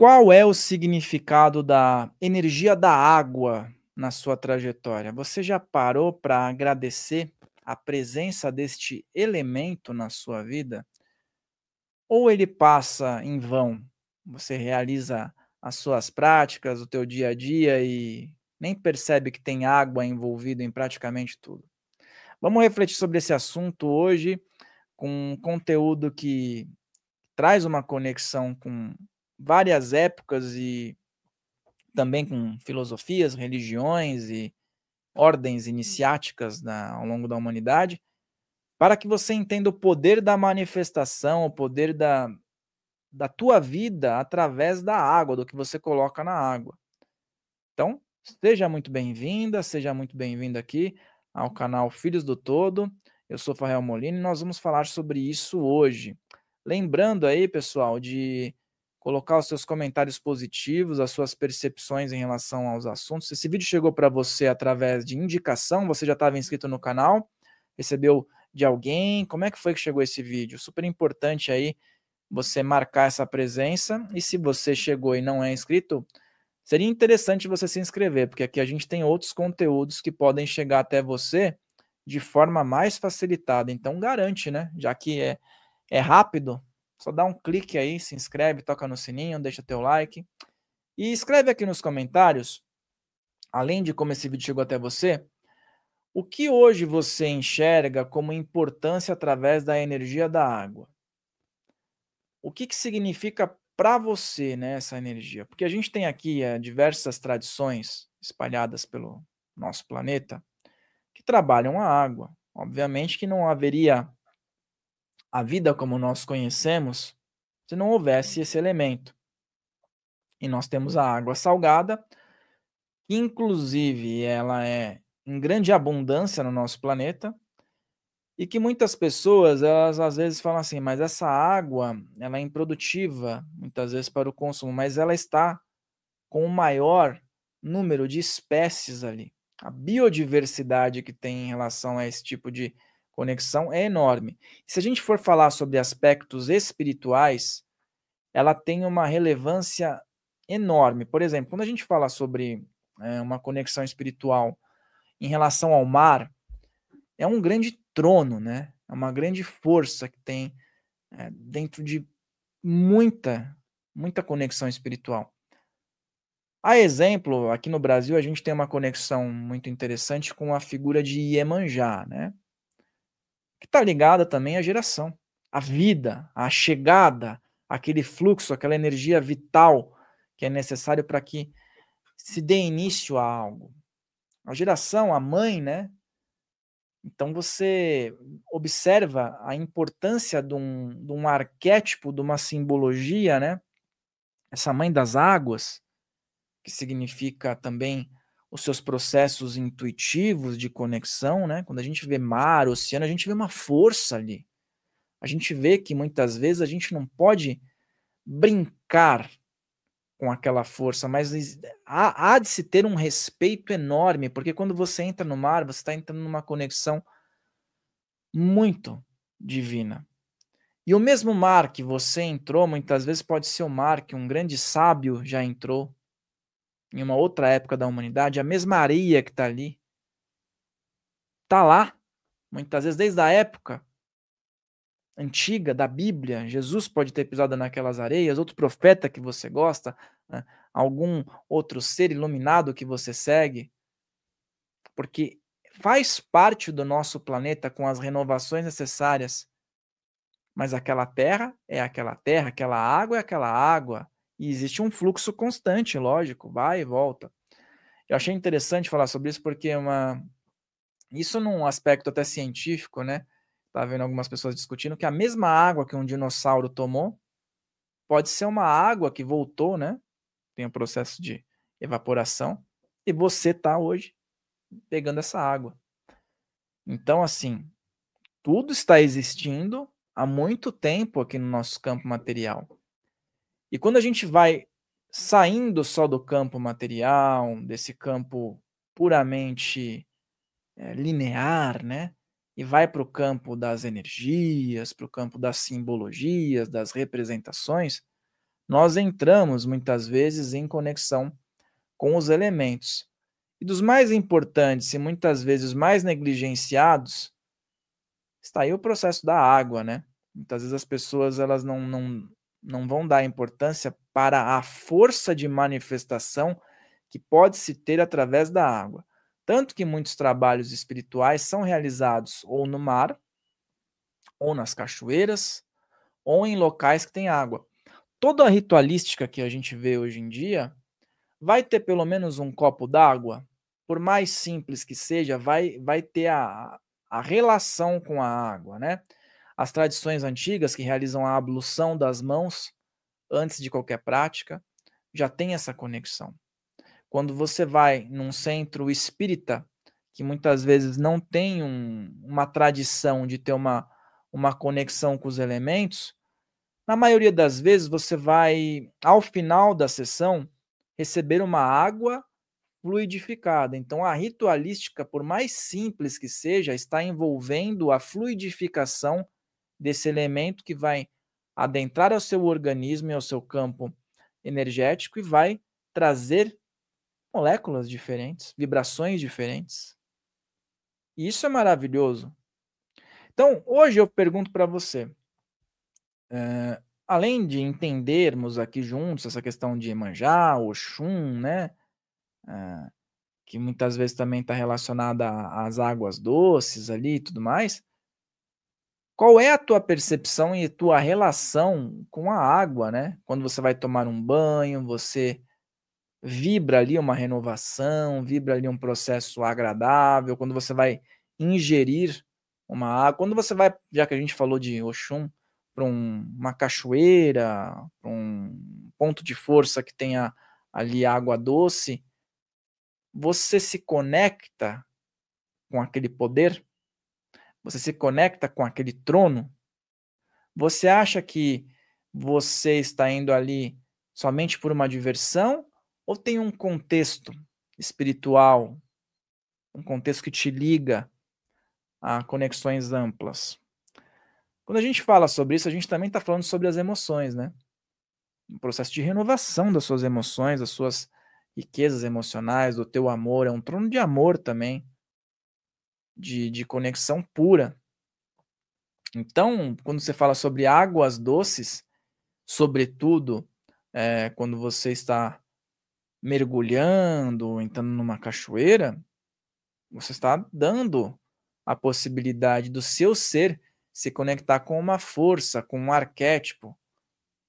Qual é o significado da energia da água na sua trajetória? Você já parou para agradecer a presença deste elemento na sua vida? Ou ele passa em vão? Você realiza as suas práticas, o teu dia a dia e nem percebe que tem água envolvida em praticamente tudo. Vamos refletir sobre esse assunto hoje com um conteúdo que traz uma conexão com várias épocas e também com filosofias, religiões e ordens iniciáticas ao longo da humanidade, para que você entenda o poder da manifestação, o poder da tua vida através da água, do que você coloca na água. Então, seja muito bem-vinda, seja muito bem-vindo aqui ao canal Filhos do Todo. Eu sou Farrell Molina e nós vamos falar sobre isso hoje. Lembrando aí, pessoal, de colocar os seus comentários positivos, as suas percepções em relação aos assuntos. Se esse vídeo chegou para você através de indicação, você já estava inscrito no canal, recebeu de alguém, como é que foi que chegou esse vídeo? Super importante aí você marcar essa presença, e se você chegou e não é inscrito, seria interessante você se inscrever, porque aqui a gente tem outros conteúdos que podem chegar até você de forma mais facilitada. Então garante, né? Já que é rápido, só dá um clique aí, se inscreve, toca no sininho, deixa teu like. E escreve aqui nos comentários, além de como esse vídeo chegou até você, o que hoje você enxerga como importância através da energia da água. O que significa para você, né, essa energia? Porque a gente tem aqui diversas tradições espalhadas pelo nosso planeta que trabalham a água. Obviamente que não haveria a vida como nós conhecemos se não houvesse esse elemento. E nós temos a água salgada, que inclusive ela é em grande abundância no nosso planeta, e que muitas pessoas, elas às vezes falam assim, mas essa água, ela é improdutiva, muitas vezes para o consumo, mas ela está com o maior número de espécies ali. A biodiversidade que tem em relação a esse tipo de conexão é enorme. Se a gente for falar sobre aspectos espirituais, ela tem uma relevância enorme. Por exemplo, quando a gente fala sobre uma conexão espiritual em relação ao mar, é um grande trono, né? É uma grande força que tem dentro de muita conexão espiritual. A exemplo, aqui no Brasil, a gente tem uma conexão muito interessante com a figura de Iemanjá, né? Que está ligada também à geração, à vida, à chegada, aquele fluxo, aquela energia vital que é necessário para que se dê início a algo. A geração, a mãe, né? Então você observa a importância de um arquétipo, de uma simbologia, né? Essa mãe das águas, que significa também os seus processos intuitivos de conexão, né? Quando a gente vê mar, oceano, a gente vê uma força ali. A gente vê que muitas vezes a gente não pode brincar com aquela força, mas há de se ter um respeito enorme, porque quando você entra no mar, você está entrando numa conexão muito divina. E o mesmo mar que você entrou, muitas vezes pode ser o mar que um grande sábio já entrou, em uma outra época da humanidade, a mesma areia que está ali, está lá, muitas vezes desde a época antiga da Bíblia. Jesus pode ter pisado naquelas areias, outro profeta que você gosta, né? Algum outro ser iluminado que você segue, porque faz parte do nosso planeta com as renovações necessárias, mas aquela terra é aquela terra, aquela água é aquela água, e existe um fluxo constante, lógico, vai e volta. Eu achei interessante falar sobre isso porque isso num aspecto até científico, né? Estava vendo algumas pessoas discutindo que a mesma água que um dinossauro tomou pode ser uma água que voltou, né? Tem um processo de evaporação, e você está hoje pegando essa água. Então, assim, tudo está existindo há muito tempo aqui no nosso campo material. E quando a gente vai saindo só do campo material, desse campo puramente linear, né? E vai para o campo das energias, para o campo das simbologias, das representações, nós entramos muitas vezes em conexão com os elementos. E dos mais importantes e muitas vezes mais negligenciados, está aí o processo da água, né? Muitas vezes as pessoas elas não vão dar importância para a força de manifestação que pode se ter através da água. Tanto que muitos trabalhos espirituais são realizados ou no mar, ou nas cachoeiras, ou em locais que têm água. Toda a ritualística que a gente vê hoje em dia vai ter pelo menos um copo d'água, por mais simples que seja, vai ter a relação com a água, né? As tradições antigas que realizam a ablução das mãos antes de qualquer prática já tem essa conexão. Quando você vai num centro espírita, que muitas vezes não tem uma tradição de ter uma conexão com os elementos, na maioria das vezes você vai, ao final da sessão, receber uma água fluidificada. Então, a ritualística, por mais simples que seja, está envolvendo a fluidificação desse elemento que vai adentrar ao seu organismo e ao seu campo energético e vai trazer moléculas diferentes, vibrações diferentes. E isso é maravilhoso. Então, hoje eu pergunto para você, além de entendermos aqui juntos essa questão de Iemanjá, Oxum, né? Que muitas vezes também está relacionada às águas doces ali e tudo mais. Qual é a tua percepção e a tua relação com a água, né? Quando você vai tomar um banho, você vibra ali uma renovação, vibra ali um processo agradável, quando você vai ingerir uma água, quando você vai, já que a gente falou de Oxum, para uma cachoeira, para um ponto de força que tenha ali água doce, você se conecta com aquele poder? Você se conecta com aquele trono? Você acha que você está indo ali somente por uma diversão ou tem um contexto espiritual, um contexto que te liga a conexões amplas? Quando a gente fala sobre isso, a gente também está falando sobre as emoções, né? Um processo de renovação das suas emoções, das suas riquezas emocionais, do teu amor. É um trono de amor também, de conexão pura. Então, quando você fala sobre águas doces, sobretudo quando você está mergulhando, entrando numa cachoeira, você está dando a possibilidade do seu ser se conectar com uma força, com um arquétipo,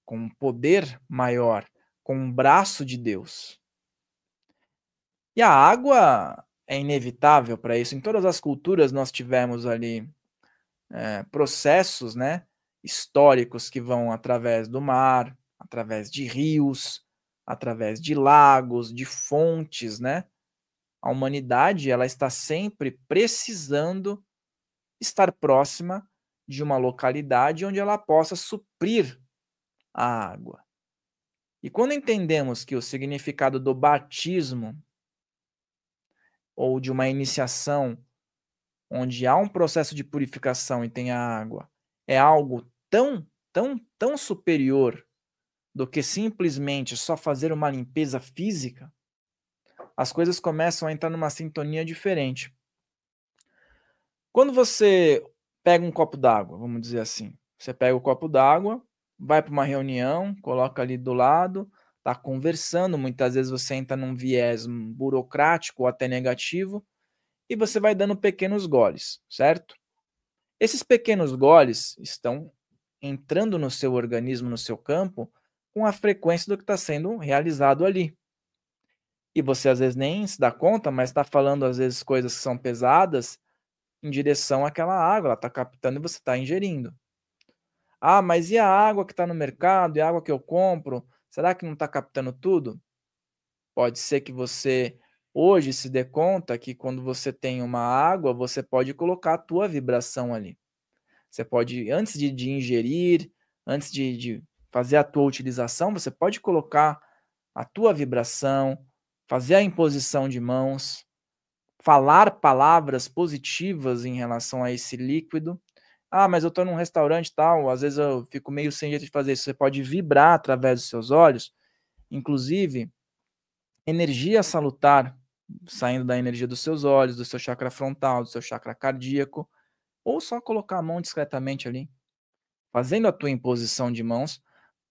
com um poder maior, com um braço de Deus. E a água é inevitável para isso. Em todas as culturas nós tivemos ali processos, né, históricos que vão através do mar, através de rios, através de lagos, de fontes, né? A humanidade ela está sempre precisando estar próxima de uma localidade onde ela possa suprir a água. E quando entendemos que o significado do batismo ou de uma iniciação onde há um processo de purificação e tem a água, é algo tão superior do que simplesmente só fazer uma limpeza física, as coisas começam a entrar numa sintonia diferente. Quando você pega um copo d'água, vamos dizer assim, você pega o copo d'água, vai para uma reunião, coloca ali do lado, está conversando, muitas vezes você entra num viés burocrático ou até negativo, e você vai dando pequenos goles, certo? Esses pequenos goles estão entrando no seu organismo, no seu campo, com a frequência do que está sendo realizado ali. E você às vezes nem se dá conta, mas está falando às vezes coisas que são pesadas em direção àquela água, ela está captando e você está ingerindo. Ah, mas e a água que está no mercado, e a água que eu compro, será que não está captando tudo? Pode ser que você hoje se dê conta que quando você tem uma água, você pode colocar a tua vibração ali. Você pode, antes de ingerir, antes de fazer a tua utilização, você pode colocar a tua vibração, fazer a imposição de mãos, falar palavras positivas em relação a esse líquido, Ah, mas eu estou num restaurante e tal, às vezes eu fico meio sem jeito de fazer isso. Você pode vibrar através dos seus olhos, inclusive energia salutar saindo da energia dos seus olhos, do seu chakra frontal, do seu chakra cardíaco, ou só colocar a mão discretamente ali, fazendo a tua imposição de mãos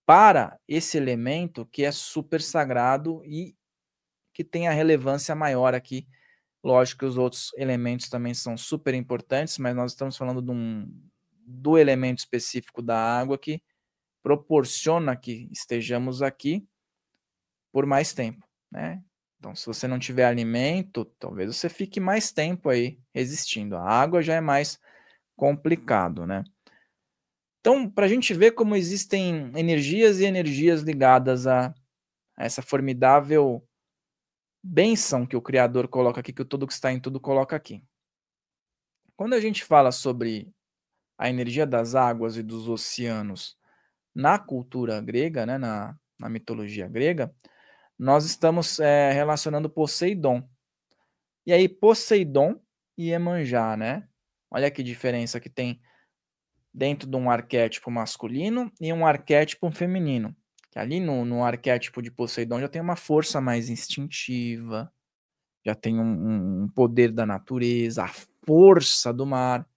para esse elemento que é super sagrado e que tem a relevância maior aqui. Lógico que os outros elementos também são super importantes, mas nós estamos falando do elemento específico da água que proporciona que estejamos aqui por mais tempo, né? Então, se você não tiver alimento, talvez você fique mais tempo aí resistindo. A água já é mais complicado, né? Então, para a gente ver como existem energias e energias ligadas a essa formidável bênção que o Criador coloca aqui, que o todo que está em tudo coloca aqui. Quando a gente fala sobre a energia das águas e dos oceanos na cultura grega, né, na mitologia grega, nós estamos relacionando Poseidon. E aí, Poseidon e Iemanjá, né? Olha que diferença que tem dentro de um arquétipo masculino e um arquétipo feminino. Que ali no arquétipo de Poseidon já tem uma força mais instintiva, já tem um poder da natureza, a força do mar,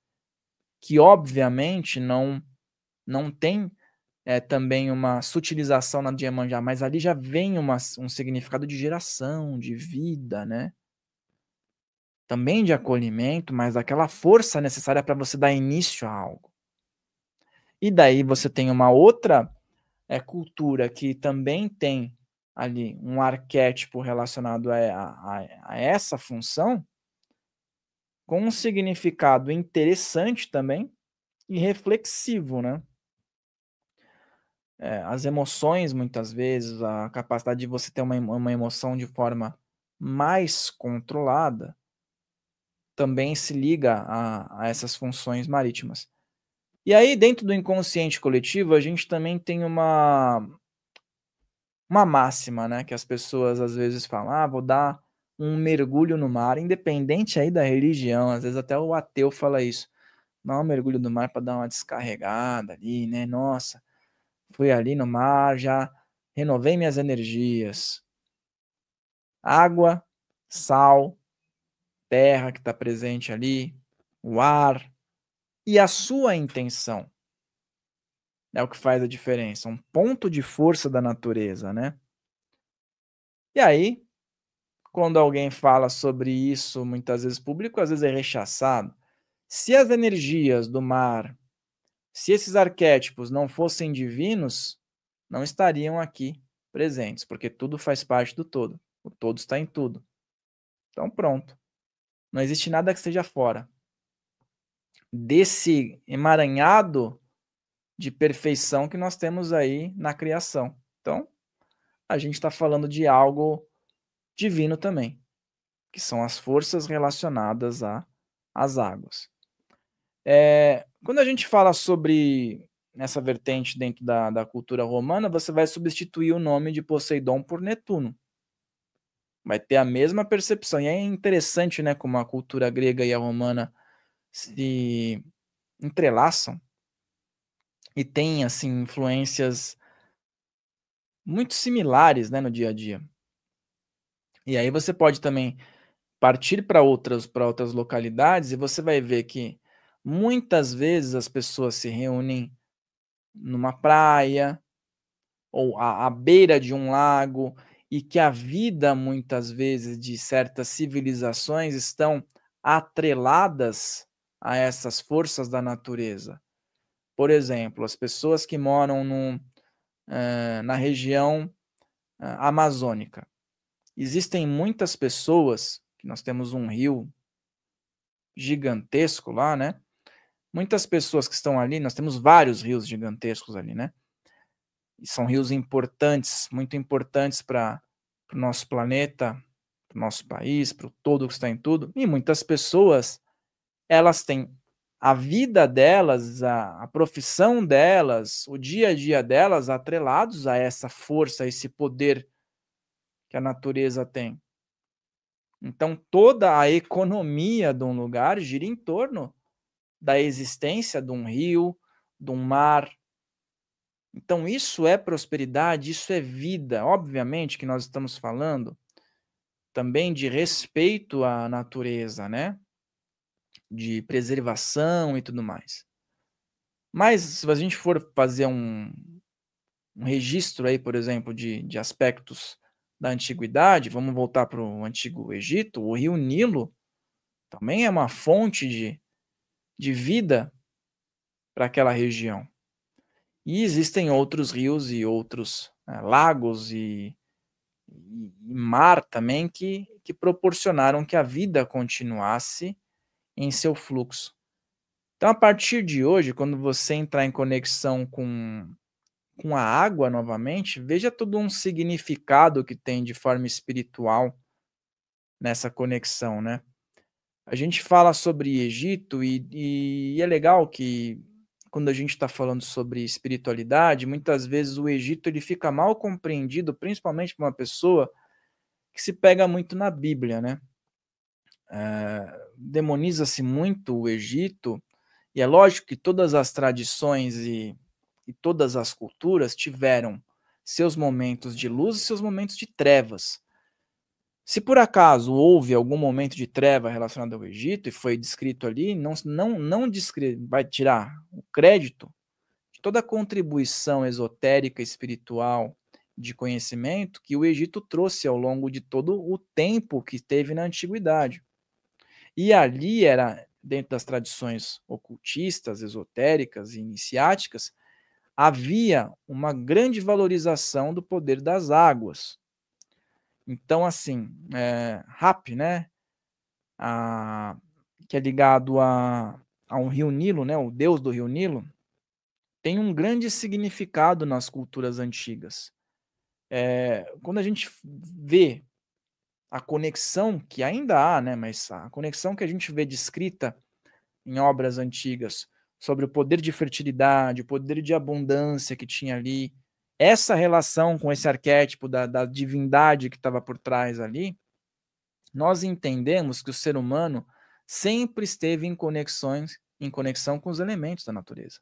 que obviamente não tem também uma sutilização na de Iemanjá, mas ali já vem um significado de geração, de vida, né? Também de acolhimento, mas daquela força necessária para você dar início a algo. E daí você tem uma outra cultura que também tem ali um arquétipo relacionado a essa função, com um significado interessante também e reflexivo, né? As emoções, muitas vezes, a capacidade de você ter uma emoção de forma mais controlada, também se liga a essas funções marítimas. E aí, dentro do inconsciente coletivo, a gente também tem uma máxima, né, que as pessoas às vezes falam: "Ah, vou dar um mergulho no mar", independente aí da religião, às vezes até o ateu fala isso. "Dar um mergulho no mar para dar uma descarregada ali, né, nossa, fui ali no mar, já renovei minhas energias". Água, sal, terra que está presente ali, o ar e a sua intenção é o que faz a diferença, um ponto de força da natureza, né. E aí, quando alguém fala sobre isso, muitas vezes público, às vezes é rechaçado. Se as energias do mar, se esses arquétipos não fossem divinos, não estariam aqui presentes, porque tudo faz parte do todo. O todo está em tudo. Então pronto. Não existe nada que esteja fora desse emaranhado de perfeição que nós temos aí na criação. Então, a gente está falando de algo divino também, que são as forças relacionadas às águas. Quando a gente fala sobre essa vertente dentro da cultura romana, você vai substituir o nome de Poseidon por Netuno. Vai ter a mesma percepção. E é interessante, né, como a cultura grega e a romana se entrelaçam e têm, assim, influências muito similares, né, no dia a dia. E aí você pode também partir para outras localidades e você vai ver que muitas vezes as pessoas se reúnem numa praia ou à beira de um lago e que a vida muitas vezes de certas civilizações estão atreladas a essas forças da natureza. Por exemplo, as pessoas que moram na região amazônica. Existem muitas pessoas, que nós temos um rio gigantesco lá, né? Muitas pessoas que estão ali, nós temos vários rios gigantescos ali, né? E são rios importantes, muito importantes para o nosso planeta, para o nosso país, para o todo que está em tudo. E muitas pessoas, elas têm a vida delas, a profissão delas, o dia a dia delas atrelados a essa força, a esse poder que a natureza tem. Então toda a economia de um lugar gira em torno da existência de um rio, de um mar. Então isso é prosperidade, isso é vida. Obviamente que nós estamos falando também de respeito à natureza, né, de preservação e tudo mais. Mas se a gente for fazer um registro aí, por exemplo, de aspectos da antiguidade, vamos voltar para o Antigo Egito, o rio Nilo também é uma fonte de vida para aquela região. E existem outros rios e outros lagos e mar também que proporcionaram que a vida continuasse em seu fluxo. Então, a partir de hoje, quando você entrar em conexão com a água novamente, veja todo um significado que tem de forma espiritual nessa conexão, né? A gente fala sobre Egito e é legal que quando a gente está falando sobre espiritualidade, muitas vezes o Egito ele fica mal compreendido, principalmente para uma pessoa que se pega muito na Bíblia, né? Demoniza-se muito o Egito, e é lógico que todas as tradições e todas as culturas tiveram seus momentos de luz e seus momentos de trevas. Se por acaso houve algum momento de treva relacionado ao Egito e foi descrito ali, não vai tirar o crédito de toda a contribuição esotérica, espiritual, de conhecimento que o Egito trouxe ao longo de todo o tempo que teve na antiguidade. E ali era, dentro das tradições ocultistas, esotéricas e iniciáticas, havia uma grande valorização do poder das águas. Então, assim, Hapi, né, que é ligado a um rio Nilo, né, o deus do rio Nilo, tem um grande significado nas culturas antigas. Quando a gente vê a conexão que ainda há, né, mas a conexão que a gente vê descrita em obras antigas sobre o poder de fertilidade, o poder de abundância que tinha ali, essa relação com esse arquétipo da divindade que estava por trás ali, nós entendemos que o ser humano sempre esteve em conexão com os elementos da natureza,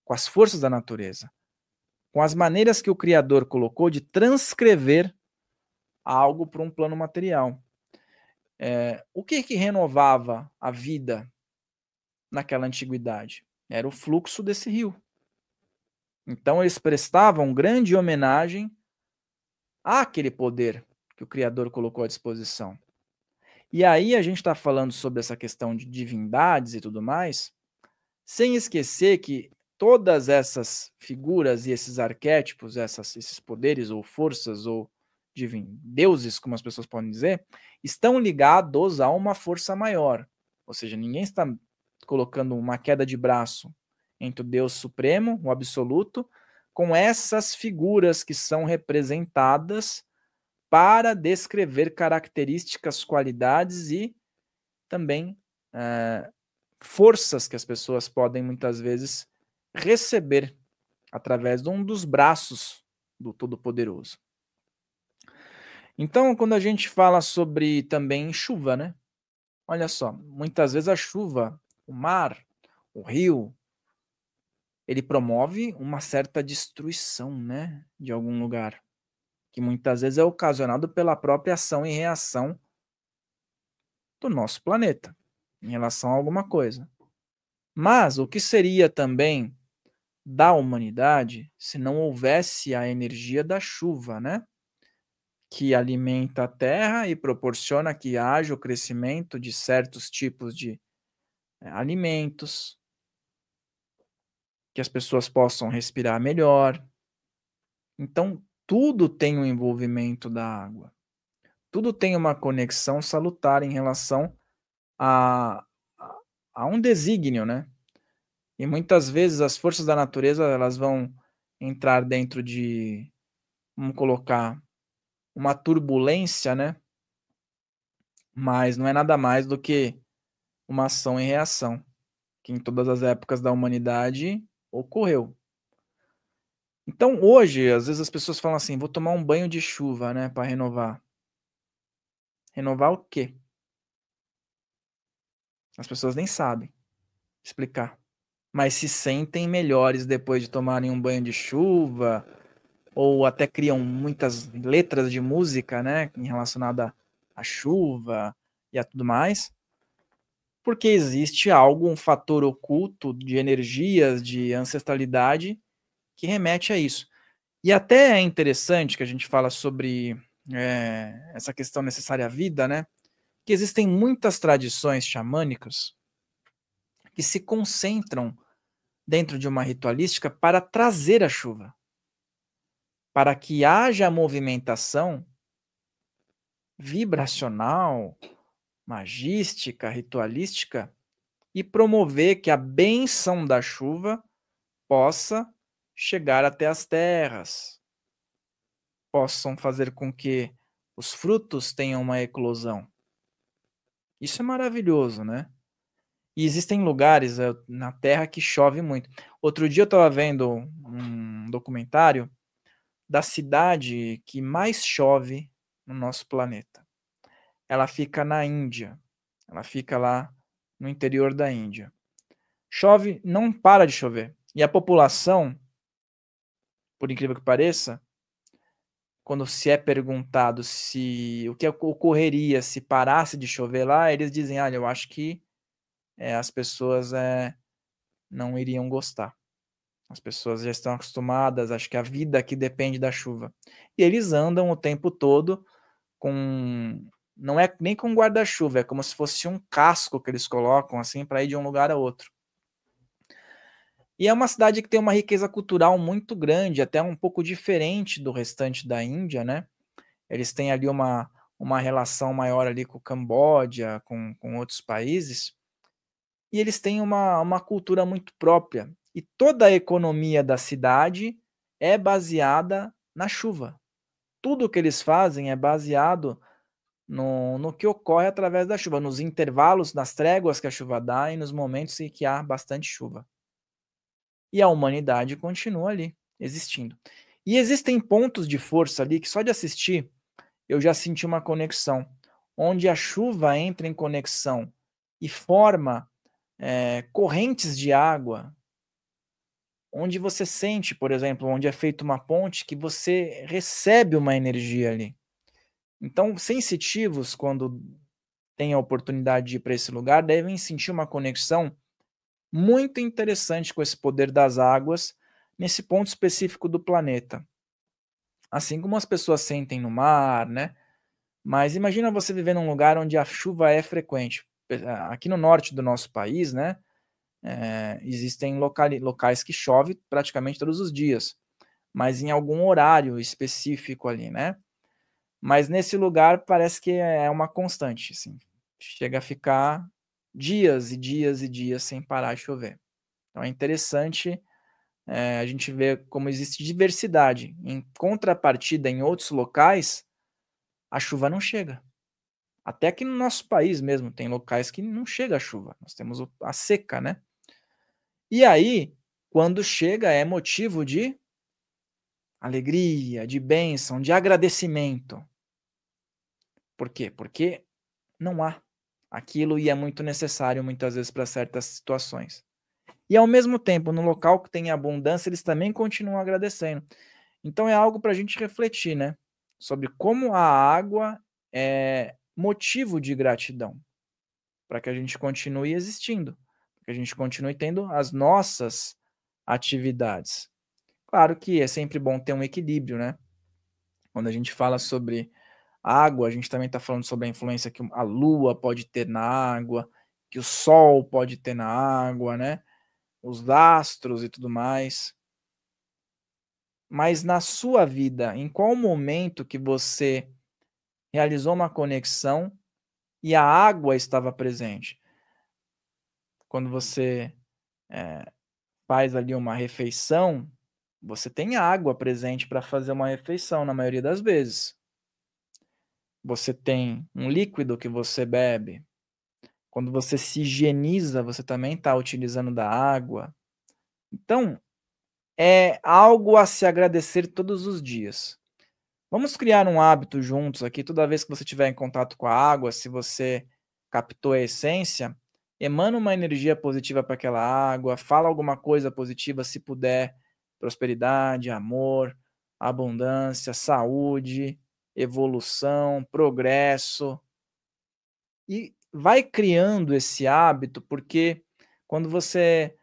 com as forças da natureza, com as maneiras que o Criador colocou de transcrever algo para um plano material. O que renovava a vida naquela antiguidade? Era o fluxo desse rio. Então eles prestavam grande homenagem àquele poder que o Criador colocou à disposição. E aí a gente está falando sobre essa questão de divindades e tudo mais, sem esquecer que todas essas figuras e esses arquétipos, esses poderes ou forças ou deuses, como as pessoas podem dizer, estão ligados a uma força maior. Ou seja, ninguém está colocando uma queda de braço entre o Deus Supremo, o Absoluto, com essas figuras que são representadas para descrever características, qualidades e também forças que as pessoas podem muitas vezes receber através de um dos braços do Todo-Poderoso. Então, quando a gente fala sobre também chuva, né? Olha só, muitas vezes a chuva, o mar, o rio, ele promove uma certa destruição, né, de algum lugar, que muitas vezes é ocasionado pela própria ação e reação do nosso planeta em relação a alguma coisa. Mas o que seria também da humanidade se não houvesse a energia da chuva, né? Que alimenta a terra e proporciona que haja o crescimento de certos tipos de alimentos, que as pessoas possam respirar melhor. Então, tudo tem um envolvimento da água. Tudo tem uma conexão salutar em relação a, a um desígnio, né? E muitas vezes as forças da natureza elas vão entrar dentro de, vamos colocar, uma turbulência, né? Mas não é nada mais do que uma ação e reação, que em todas as épocas da humanidade ocorreu. Então, hoje, às vezes as pessoas falam assim: vou tomar um banho de chuva, né, para renovar. Renovar o quê? As pessoas nem sabem. explicar. Mas se sentem melhores depois de tomarem um banho de chuva, ou até criam muitas letras de música, né, em relacionada à chuva e a tudo mais, porque existe algo, um fator oculto de energias, de ancestralidade, que remete a isso. E até é interessante que a gente fala sobre essa questão necessária à vida, né? Que existem muitas tradições xamânicas que se concentram dentro de uma ritualística para trazer a chuva, para que haja movimentação vibracional, magística, ritualística e promover que a bênção da chuva possa chegar até as terras, possam fazer com que os frutos tenham uma eclosão. Isso é maravilhoso, né? E existem lugares na Terra que chove muito. Outro dia eu estava vendo um documentário da cidade que mais chove no nosso planeta. Ela fica na Índia. Ela fica lá no interior da Índia. Chove, não para de chover. E a população, por incrível que pareça, quando se é perguntado se o que ocorreria se parasse de chover lá, eles dizem, olha, eu acho que as pessoas não iriam gostar. As pessoas já estão acostumadas, acho que a vida aqui depende da chuva. E eles andam o tempo todo com... Não é nem com guarda-chuva, é como se fosse um casco que eles colocam assim para ir de um lugar a outro. E é uma cidade que tem uma riqueza cultural muito grande, até um pouco diferente do restante da Índia, né? Eles têm ali uma relação maior ali com o Camboja, com outros países, e eles têm uma cultura muito própria. E toda a economia da cidade é baseada na chuva. Tudo que eles fazem é baseado no que ocorre através da chuva, nos intervalos, nas tréguas que a chuva dá e nos momentos em que há bastante chuva. E a humanidade continua ali, existindo. E existem pontos de força ali que só de assistir eu já senti uma conexão, onde a chuva entra em conexão e forma correntes de água, onde você sente, por exemplo, onde é feita uma ponte, que você recebe uma energia ali. Então, sensitivos, quando têm a oportunidade de ir para esse lugar, devem sentir uma conexão muito interessante com esse poder das águas nesse ponto específico do planeta. Assim como as pessoas sentem no mar, né? Mas imagina você viver num lugar onde a chuva é frequente. Aqui no norte do nosso país, né? Existem locais que chove praticamente todos os dias, mas em algum horário específico ali, né? Mas nesse lugar parece que é uma constante, assim. Chega a ficar dias e dias e dias sem parar de chover. Então é interessante a gente ver como existe diversidade. Em contrapartida, em outros locais, a chuva não chega. Até aqui no nosso país mesmo, tem locais que não chega a chuva. Nós temos a seca, né? E aí, quando chega, é motivo de alegria, de bênção, de agradecimento. Por quê? Porque não há aquilo e é muito necessário muitas vezes para certas situações. E ao mesmo tempo, no local que tem abundância, eles também continuam agradecendo. Então é algo para a gente refletir, né? Sobre como a água é motivo de gratidão, para que a gente continue existindo, para que a gente continue tendo as nossas atividades. Claro que é sempre bom ter um equilíbrio, né? Quando a gente fala sobre água, a gente também está falando sobre a influência que a lua pode ter na água, que o sol pode ter na água, né? Os astros e tudo mais. Mas na sua vida, em qual momento que você realizou uma conexão e a água estava presente? Quando você faz ali uma refeição, você tem água presente para fazer uma refeição, na maioria das vezes. Você tem um líquido que você bebe. Quando você se higieniza, você também está utilizando da água. Então, é algo a se agradecer todos os dias. Vamos criar um hábito juntos aqui, toda vez que você estiver em contato com a água, se você captou a essência, emana uma energia positiva para aquela água, fala alguma coisa positiva se puder, prosperidade, amor, abundância, saúde, evolução, progresso, e vai criando esse hábito, porque quando você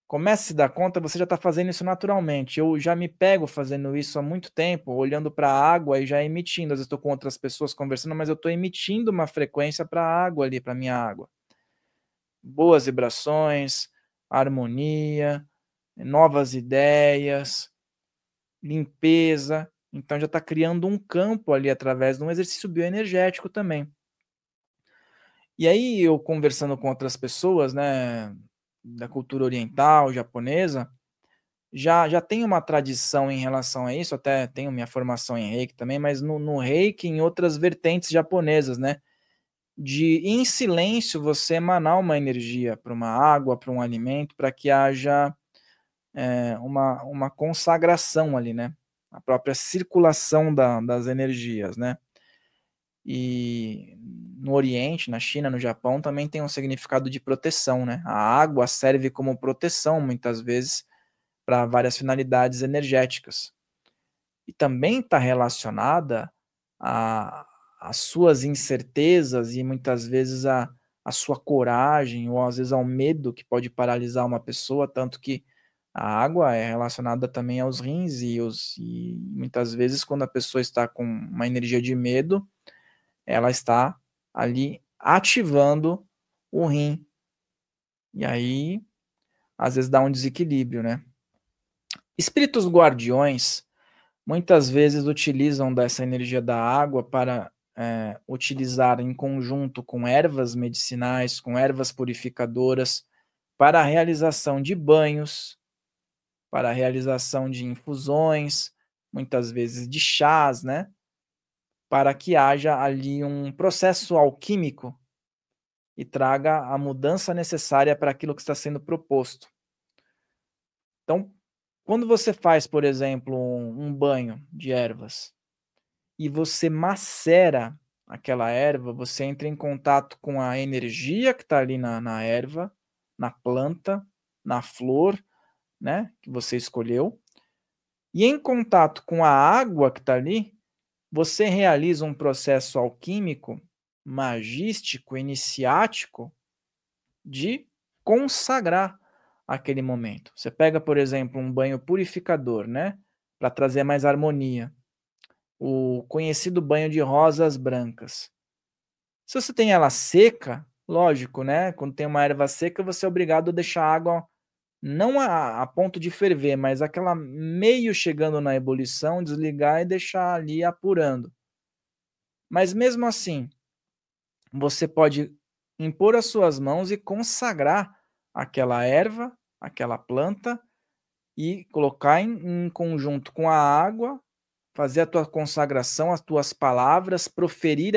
começa a se dar conta, você já está fazendo isso naturalmente. Eu já me pego fazendo isso há muito tempo, olhando para a água e já emitindo. Às vezes estou com outras pessoas conversando, mas eu estou emitindo uma frequência para a água ali, para a minha água. Boas vibrações, harmonia, novas ideias, limpeza. Então já está criando um campo ali através de um exercício bioenergético também. E aí eu conversando com outras pessoas, né, da cultura oriental, japonesa, já tem uma tradição em relação a isso, até tenho minha formação em Reiki também, mas no Reiki em outras vertentes japonesas, né, de em silêncio você emanar uma energia para uma água, para um alimento, para que haja, uma consagração ali, né, a própria circulação das energias, né. E no Oriente, na China, no Japão, também tem um significado de proteção, né. A água serve como proteção, muitas vezes, para várias finalidades energéticas. E também está relacionada a às suas incertezas e muitas vezes a sua coragem ou às vezes ao medo que pode paralisar uma pessoa, tanto que a água é relacionada também aos rins e muitas vezes quando a pessoa está com uma energia de medo, ela está ali ativando o rim, e aí às vezes dá um desequilíbrio, né. Espíritos guardiões muitas vezes utilizam dessa energia da água para, utilizar em conjunto com ervas medicinais, com ervas purificadoras, para a realização de banhos, para a realização de infusões, muitas vezes de chás, né, para que haja ali um processo alquímico e traga a mudança necessária para aquilo que está sendo proposto. Então, quando você faz, por exemplo, um banho de ervas e você macera aquela erva, você entra em contato com a energia que está ali na erva, na planta, na flor, né, que você escolheu, e em contato com a água que está ali, você realiza um processo alquímico, magístico, iniciático, de consagrar aquele momento. Você pega, por exemplo, um banho purificador, né, para trazer mais harmonia, o conhecido banho de rosas brancas. Se você tem ela seca, lógico, né, quando tem uma erva seca, você é obrigado a deixar a água não a ponto de ferver, mas aquela meio chegando na ebulição, desligar e deixar ali apurando. Mas mesmo assim, você pode impor as suas mãos e consagrar aquela erva, aquela planta e colocar em conjunto com a água, fazer a tua consagração, as tuas palavras, proferir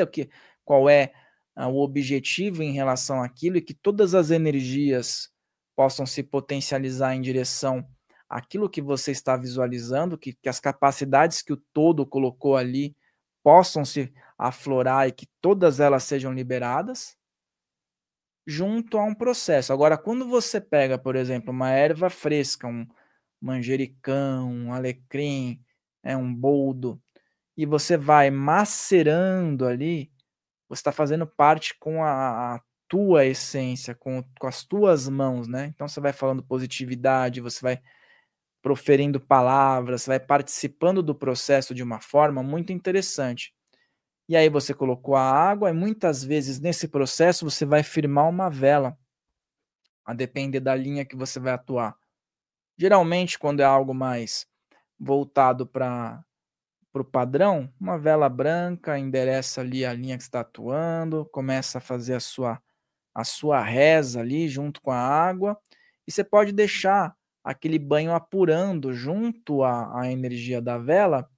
qual é, o objetivo em relação àquilo e que todas as energias possam se potencializar em direção àquilo que você está visualizando, que as capacidades que o todo colocou ali possam se aflorar e que todas elas sejam liberadas, junto a um processo. Agora, quando você pega, por exemplo, uma erva fresca, um manjericão, um alecrim, um boldo, e você vai macerando ali, você está fazendo parte com a tua essência, com as tuas mãos, né. Então você vai falando positividade, você vai proferindo palavras, você vai participando do processo de uma forma muito interessante. E aí você colocou a água e muitas vezes nesse processo você vai firmar uma vela, a depender da linha que você vai atuar. Geralmente quando é algo mais voltado para o padrão, uma vela branca, endereça ali a linha que está atuando, começa a fazer a sua reza ali junto com a água, e você pode deixar aquele banho apurando junto à energia da vela,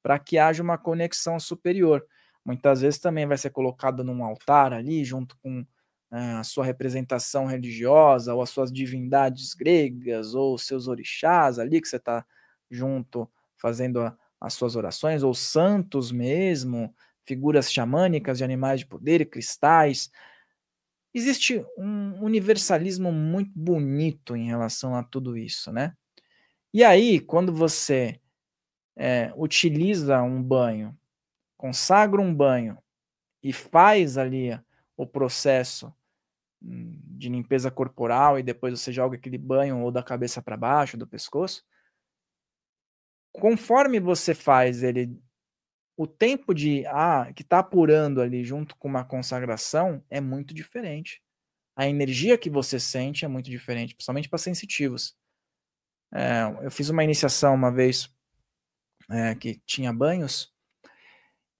para que haja uma conexão superior. Muitas vezes também vai ser colocado num altar ali, junto com, a sua representação religiosa, ou as suas divindades gregas, ou os seus orixás ali que você está junto fazendo as suas orações, ou santos mesmo, figuras xamânicas de animais de poder e cristais. Existe um universalismo muito bonito em relação a tudo isso, né. E aí, quando você, utiliza um banho, consagra um banho e faz ali o processo, de limpeza corporal e depois você joga aquele banho ou da cabeça para baixo, do pescoço, conforme você faz ele, o tempo que está apurando ali junto com uma consagração é muito diferente. A energia que você sente é muito diferente, principalmente para sensitivos. Eu fiz uma iniciação uma vez, que tinha banhos,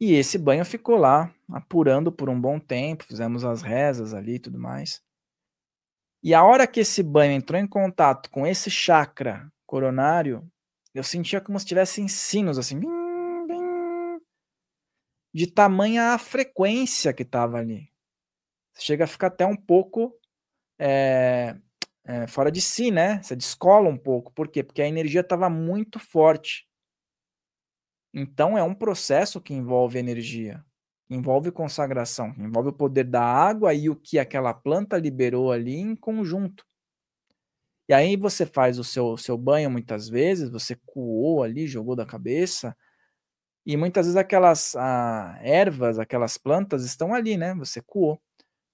e esse banho ficou lá apurando por um bom tempo, fizemos as rezas ali e tudo mais. E a hora que esse banho entrou em contato com esse chakra coronário, eu sentia como se tivessem sinos assim, bim, bim, de tamanha a frequência que estava ali. Chega a ficar até um pouco, eh fora de si, né, você descola um pouco. Por quê? Porque a energia estava muito forte. Então é um processo que envolve energia, envolve consagração, envolve o poder da água e o que aquela planta liberou ali em conjunto. E aí você faz o seu banho muitas vezes, você coou ali, jogou da cabeça, e muitas vezes aquelas, ervas, aquelas plantas estão ali, né, você coou.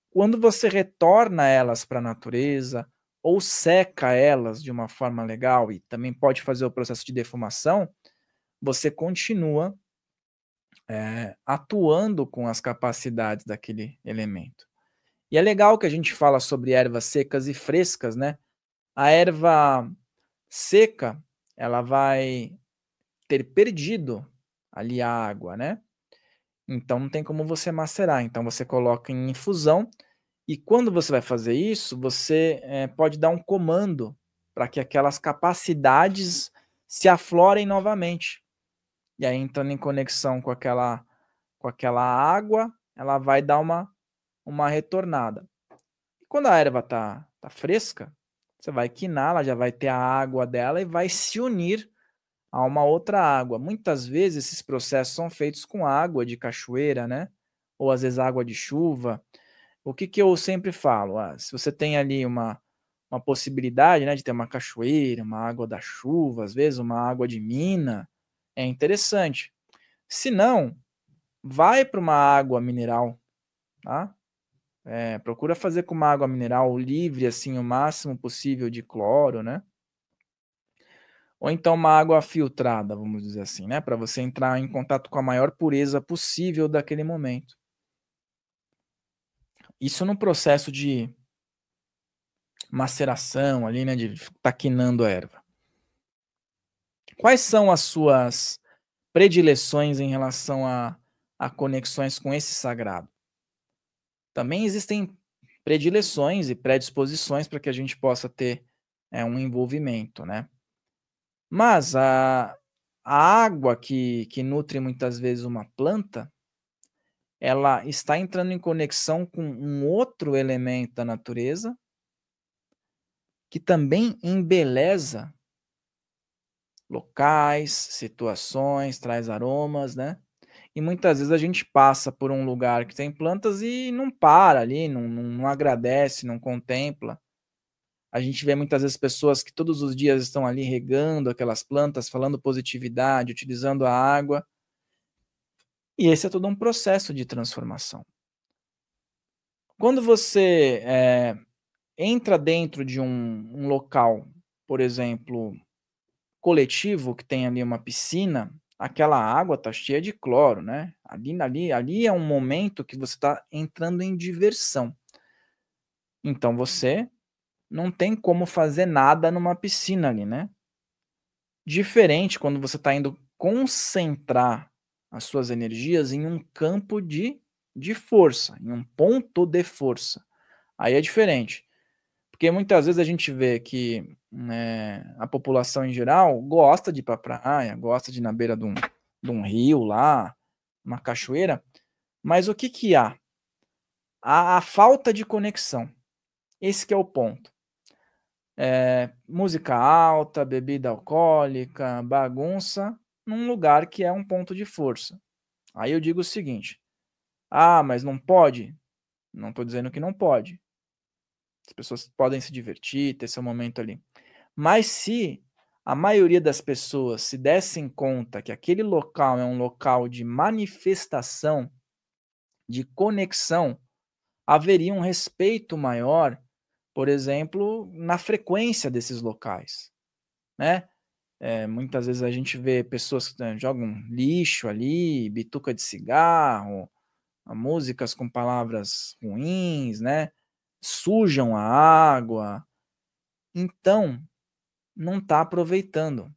Quando você retorna elas para a natureza, ou seca elas de uma forma legal e também pode fazer o processo de defumação, você continua, atuando com as capacidades daquele elemento. E é legal que a gente fala sobre ervas secas e frescas, né. A erva seca, ela vai ter perdido ali a água, né, então não tem como você macerar, então você coloca em infusão. E quando você vai fazer isso, você, pode dar um comando para que aquelas capacidades se aflorem novamente. E aí entrando em conexão com aquela água, ela vai dar uma retornada. E quando a erva tá fresca, você vai quinar, ela já vai ter a água dela e vai se unir a uma outra água. Muitas vezes esses processos são feitos com água de cachoeira, né, ou às vezes água de chuva. O que que eu sempre falo? Se você tem ali uma possibilidade, né, de ter uma cachoeira, uma água da chuva, às vezes uma água de mina, é interessante. Se não, vai para uma água mineral, tá. Procura fazer com uma água mineral livre, assim, o máximo possível de cloro, né, ou então uma água filtrada, vamos dizer assim, né, para você entrar em contato com a maior pureza possível daquele momento. Isso no processo de maceração ali, né, de estar quinando a erva. Quais são as suas predileções em relação a conexões com esse sagrado? Também existem predileções e predisposições para que a gente possa ter, um envolvimento, né. Mas a água que nutre muitas vezes uma planta, ela está entrando em conexão com um outro elemento da natureza, que também embeleza locais, situações, traz aromas, né. E muitas vezes a gente passa por um lugar que tem plantas e não para ali, não agradece, não contempla. A gente vê muitas vezes pessoas que todos os dias estão ali regando aquelas plantas, falando positividade, utilizando a água, e esse é todo um processo de transformação. Quando você, entra dentro de um local, por exemplo, coletivo, que tem ali uma piscina, aquela água tá cheia de cloro, né. Ali é um momento que você está entrando em diversão. Então você não tem como fazer nada numa piscina ali, né. Diferente quando você está indo concentrar as suas energias em um campo de força, em um ponto de força. Aí é diferente. Porque muitas vezes a gente vê que, a população em geral gosta de ir pra praia, gosta de ir na beira de um rio lá, uma cachoeira, mas o que que há? A falta de conexão, esse que é o ponto. Música alta, bebida alcoólica, bagunça, num lugar que é um ponto de força. Aí eu digo o seguinte: "Ah, mas não pode?" Não estou dizendo que não pode, As pessoas podem se divertir, ter seu momento ali. Mas se a maioria das pessoas se dessem conta que aquele local é um local de manifestação, de conexão, haveria um respeito maior, por exemplo, na frequência desses locais, né. Muitas vezes a gente vê pessoas que, jogam lixo ali, bituca de cigarro, músicas com palavras ruins, né, sujam a água. Então, não está aproveitando,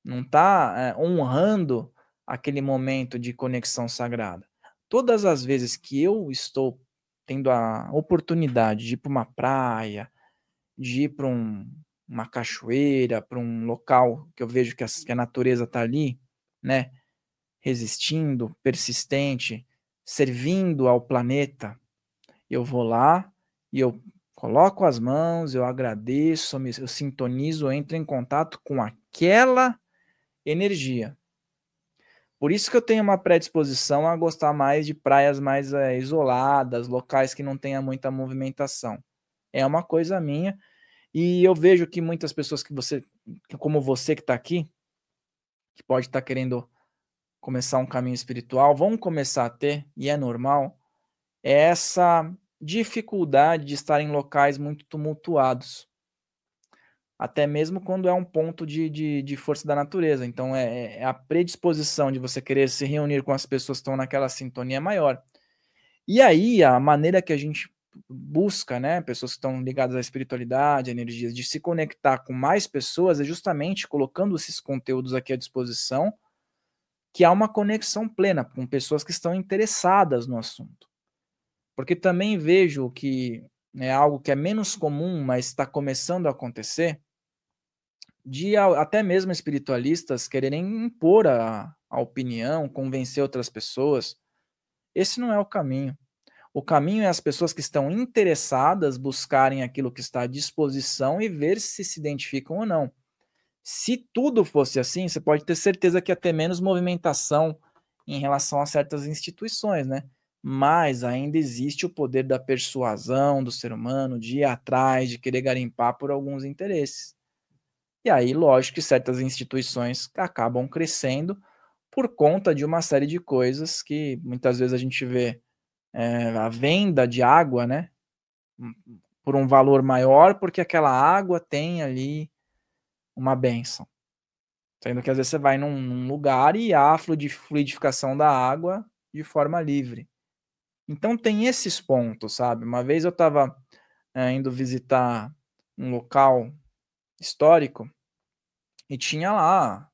não está, honrando aquele momento de conexão sagrada. Todas as vezes que eu estou tendo a oportunidade de ir para uma praia, de ir para uma cachoeira, para um local que eu vejo que a natureza está ali, né, resistindo, persistente, servindo ao planeta, eu vou lá e eu coloco as mãos, eu agradeço, eu sintonizo, eu entro em contato com aquela energia. Por isso que eu tenho uma predisposição a gostar mais de praias mais, isoladas, locais que não tenha muita movimentação. É uma coisa minha, e eu vejo que muitas pessoas como você que está aqui, que pode estar querendo começar um caminho espiritual, vão começar a ter, e é normal, é essa dificuldade de estar em locais muito tumultuados. Até mesmo quando é um ponto de força da natureza. Então é a predisposição de você querer se reunir com as pessoas que estão naquela sintonia maior. E aí a maneira que a gente busca, né, pessoas que estão ligadas à espiritualidade, energias, de se conectar com mais pessoas é justamente colocando esses conteúdos aqui à disposição, que há uma conexão plena com pessoas que estão interessadas no assunto. Porque também vejo que é algo que é menos comum, mas está começando a acontecer, de até mesmo espiritualistas quererem impor a opinião, convencer outras pessoas. Esse não é o caminho. O caminho é as pessoas que estão interessadas buscarem aquilo que está à disposição e ver se identificam ou não. Se tudo fosse assim, você pode ter certeza que ia ter menos movimentação em relação a certas instituições, né? Mas ainda existe o poder da persuasão do ser humano de ir atrás, de querer garimpar por alguns interesses. E aí, lógico que certas instituições acabam crescendo por conta de uma série de coisas que muitas vezes a gente vê, a venda de água, né, por um valor maior, porque aquela água tem ali uma bênção. Sendo que às vezes você vai num lugar e há a fluidificação da água de forma livre. Então tem esses pontos, sabe. Uma vez eu estava, indo visitar um local histórico e tinha lá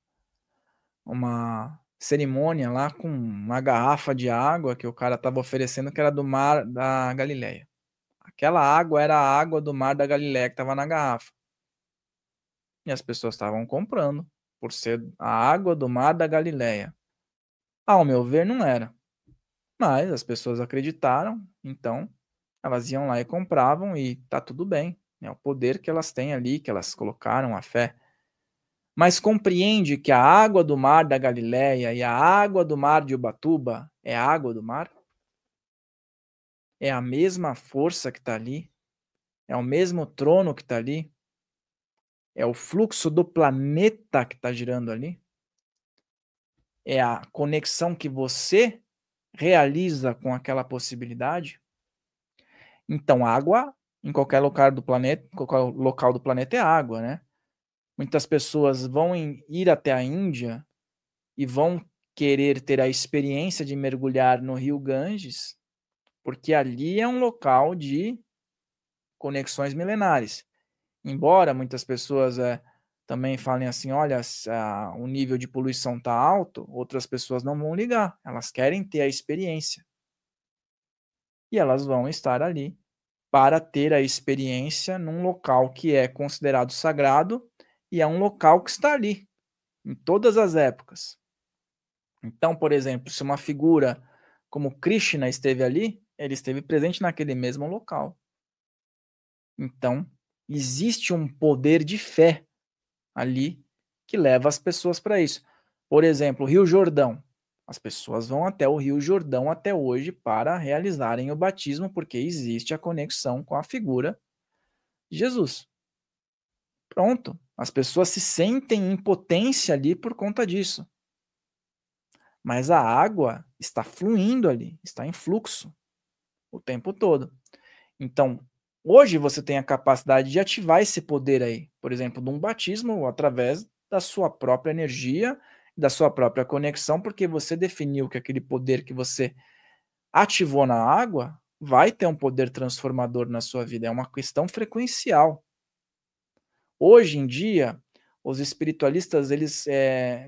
uma cerimônia lá com uma garrafa de água que o cara estava oferecendo que era do mar da Galileia. Aquela água era a água do mar da Galileia que estava na garrafa. E as pessoas estavam comprando, por ser a água do mar da Galileia. Ao meu ver, não era. Mas as pessoas acreditaram, então elas iam lá e compravam e tá tudo bem. É o poder que elas têm ali, que elas colocaram a fé. Mas compreende que a água do mar da Galileia e a água do mar de Ubatuba é a água do mar? É a mesma força que está ali? É o mesmo trono que está ali? É o fluxo do planeta que está girando ali? É a conexão que você realiza com aquela possibilidade? Então, água em qualquer local do planeta, qualquer local do planeta é água, né? Muitas pessoas vão ir até a Índia e vão querer ter a experiência de mergulhar no rio Ganges, porque ali é um local de conexões milenares. Embora muitas pessoas também falem assim, olha, o nível de poluição está alto, outras pessoas não vão ligar, elas querem ter a experiência. E elas vão estar ali para ter a experiência num local que é considerado sagrado e é um local que está ali, em todas as épocas. Então, por exemplo, se uma figura como Krishna esteve ali, ele esteve presente naquele mesmo local. Então, existe um poder de fé ali que leva as pessoas para isso. Por exemplo, o Rio Jordão. As pessoas vão até o Rio Jordão até hoje para realizarem o batismo, porque existe a conexão com a figura Jesus. Pronto. As pessoas se sentem em potência ali por conta disso. Mas a água está fluindo ali, está em fluxo o tempo todo. Então, hoje você tem a capacidade de ativar esse poder aí, por exemplo, de um batismo através da sua própria energia, da sua própria conexão, porque você definiu que aquele poder que você ativou na água vai ter um poder transformador na sua vida. É uma questão frequencial. Hoje em dia, os espiritualistas eles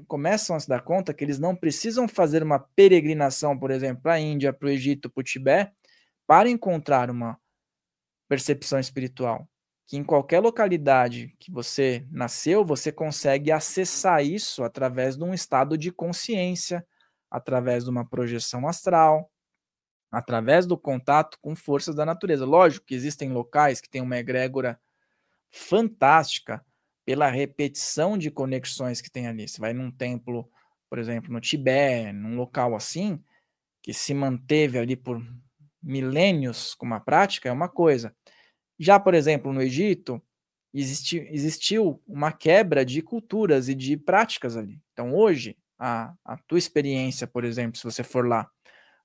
começam a se dar conta que eles não precisam fazer uma peregrinação, por exemplo, para a Índia, para o Egito, para o Tibete, para encontrar uma percepção espiritual. Que em qualquer localidade que você nasceu, você consegue acessar isso através de um estado de consciência, através de uma projeção astral, através do contato com forças da natureza. Lógico que existem locais que têm uma egrégora fantástica pela repetição de conexões que tem ali. Você vai num templo, por exemplo, no Tibete, num local assim, que se manteve ali por milênios com uma prática, é uma coisa. Já, por exemplo, no Egito, existiu uma quebra de culturas e de práticas ali. Então, hoje, a tua experiência, por exemplo, se você for lá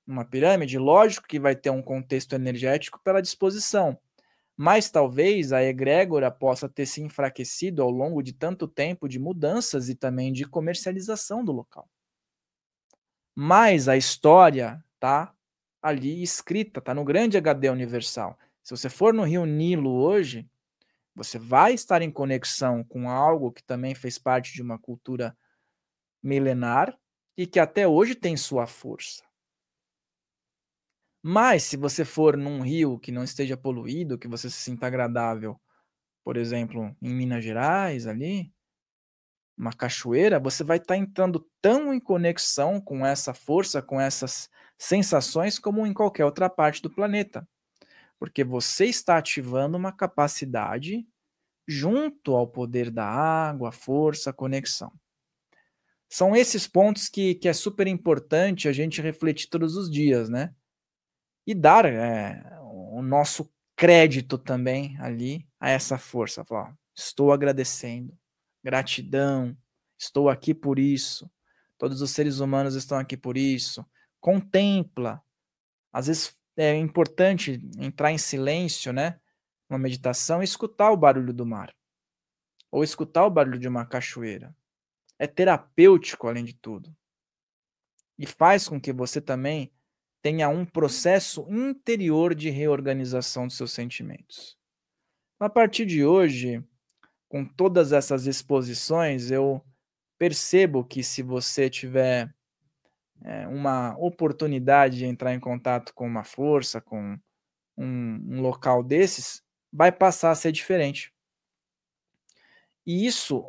numa pirâmide, lógico que vai ter um contexto energético pela disposição, mas talvez a egrégora possa ter se enfraquecido ao longo de tanto tempo de mudanças e também de comercialização do local. Mas a história tá ali escrita, tá no grande HD universal. Se você for no Rio Nilo hoje, você vai estar em conexão com algo que também fez parte de uma cultura milenar e que até hoje tem sua força. Mas se você for num rio que não esteja poluído, que você se sinta agradável, por exemplo, em Minas Gerais ali, uma cachoeira, você vai estar entrando tão em conexão com essa força, com essas sensações, como em qualquer outra parte do planeta. Porque você está ativando uma capacidade junto ao poder da água, força, conexão. São esses pontos que é super importante a gente refletir todos os dias, né? E dar o nosso crédito também ali a essa força. Falar, ó, estou agradecendo, gratidão, estou aqui por isso, todos os seres humanos estão aqui por isso. Contempla. Às vezes é importante entrar em silêncio, né? Uma meditação e escutar o barulho do mar. Ou escutar o barulho de uma cachoeira. É terapêutico, além de tudo. E faz com que você também tenha um processo interior de reorganização dos seus sentimentos. A partir de hoje, com todas essas exposições, eu percebo que se você tiver uma oportunidade de entrar em contato com uma força, com um local desses, vai passar a ser diferente. E isso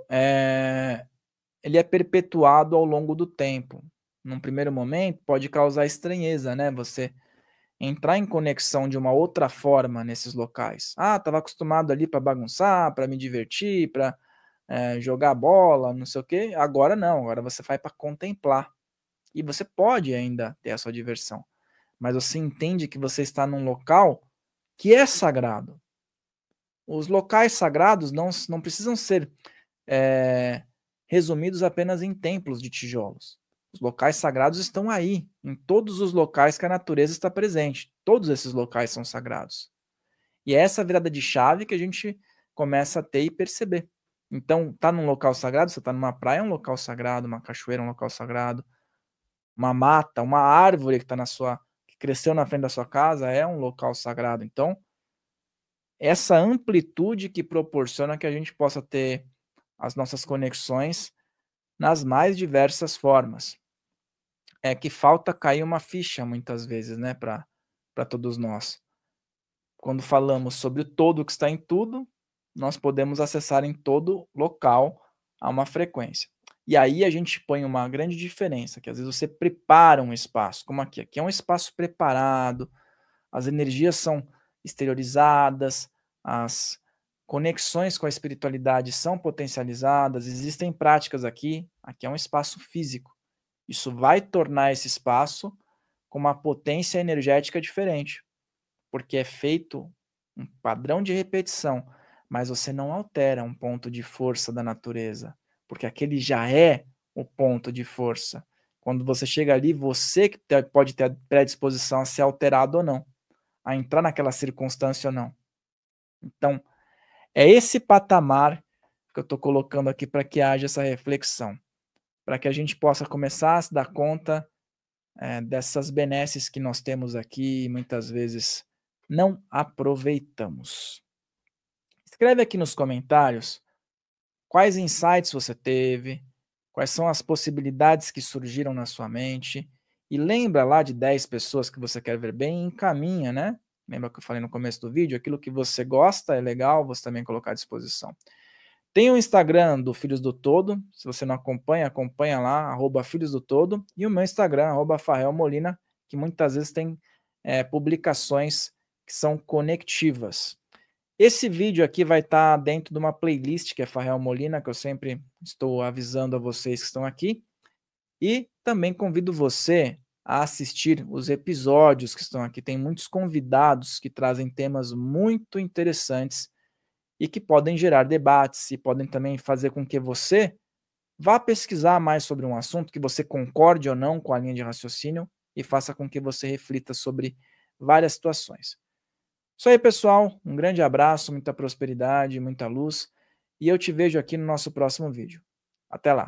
ele é perpetuado ao longo do tempo. Num primeiro momento, pode causar estranheza, né? Você entrar em conexão de uma outra forma nesses locais. Ah, estava acostumado ali para bagunçar, para me divertir, para jogar bola, não sei o quê. Agora não, agora você vai para contemplar. E você pode ainda ter a sua diversão, mas você entende que você está num local que é sagrado. Os locais sagrados não precisam ser resumidos apenas em templos de tijolos. Os locais sagrados estão aí, em todos os locais que a natureza está presente. Todos esses locais são sagrados. E é essa virada de chave que a gente começa a ter e perceber. Então, tá num local sagrado, você tá numa praia, é um local sagrado, uma cachoeira é um local sagrado, uma mata, uma árvore que tá que cresceu na frente da sua casa é um local sagrado. Então, essa amplitude que proporciona que a gente possa ter as nossas conexões nas mais diversas formas. É que falta cair uma ficha muitas vezes, né, para todos nós. Quando falamos sobre o todo que está em tudo, nós podemos acessar em todo local a uma frequência. E aí a gente põe uma grande diferença, que às vezes você prepara um espaço, como aqui. Aqui é um espaço preparado, as energias são exteriorizadas, as conexões com a espiritualidade são potencializadas, existem práticas aqui. Aqui é um espaço físico. Isso vai tornar esse espaço com uma potência energética diferente, porque é feito um padrão de repetição. mas você não altera um ponto de força da natureza, porque aquele já é o ponto de força. Quando você chega ali, você que pode ter a predisposição a ser alterado ou não, a entrar naquela circunstância ou não. Então, é esse patamar que eu estou colocando aqui para que haja essa reflexão, para que a gente possa começar a se dar conta dessas benesses que nós temos aqui e muitas vezes não aproveitamos. Escreve aqui nos comentários quais insights você teve, quais são as possibilidades que surgiram na sua mente, e lembra lá de 10 pessoas que você quer ver bem e encaminha, né? Lembra que eu falei no começo do vídeo? Aquilo que você gosta é legal você também colocar à disposição. Tem o Instagram do Filhos do Todo, se você não acompanha, acompanha lá, @Filhos do Todo, e o meu Instagram, @FarrelMolina, que muitas vezes tem publicações que são conectivas. Esse vídeo aqui vai estar dentro de uma playlist que é Farrel Molina, que eu sempre estou avisando a vocês que estão aqui. E também convido você a assistir os episódios que estão aqui. Tem muitos convidados que trazem temas muito interessantes e que podem gerar debates e podem também fazer com que você vá pesquisar mais sobre um assunto, que você concorde ou não com a linha de raciocínio e faça com que você reflita sobre várias situações. Isso aí, pessoal. Um grande abraço, muita prosperidade, muita luz. E eu te vejo aqui no nosso próximo vídeo. Até lá.